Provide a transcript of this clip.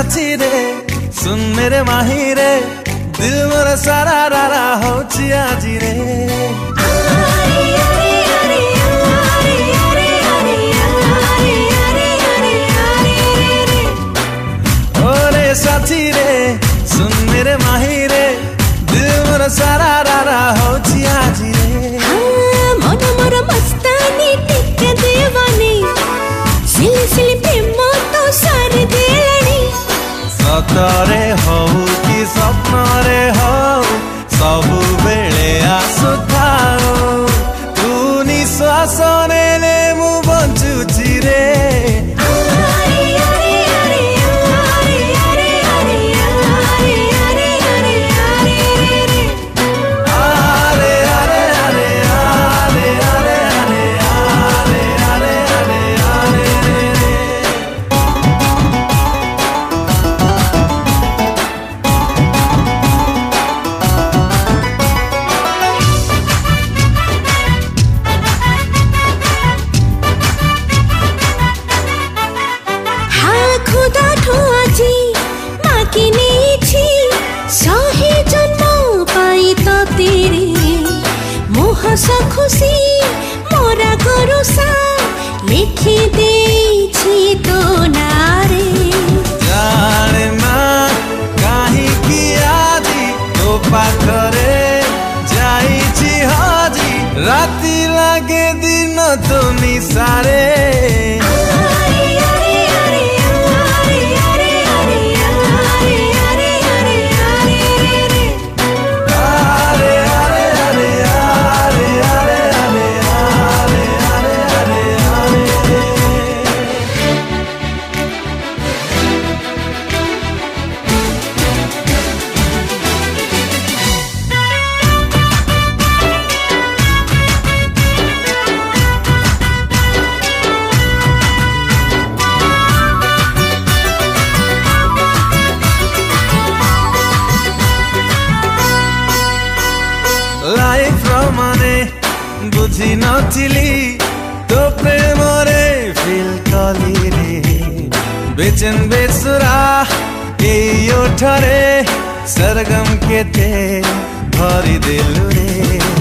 साथी रे सुन मेरे माही रे दिल मोर सारा रारा होची आजी रे ओरे साथी रे सुन मेरे माही रे दिल मोर सारा रारा होची आजी रे मन मोर मस्तानी टिके देवानी सिली सिली प्रेम तो सार देलानी सतरे हऊ कि स्वप्न रे हऊ सबु बेले आसुथाओ तू निश्वास नेले मु बंचुची रे हसा खुशी मोरा गरुसा लिखी देछि तो नारे जाने मां काहे कि आजी तो पाखरे जाईछि हाजी राती लागे दिन तो निसारे लाइफ माने बुझी नथिली तो प्रेम रे फील कली रे बेचन बेसुरा एयो ठरे सरगम केते भरी दिल रे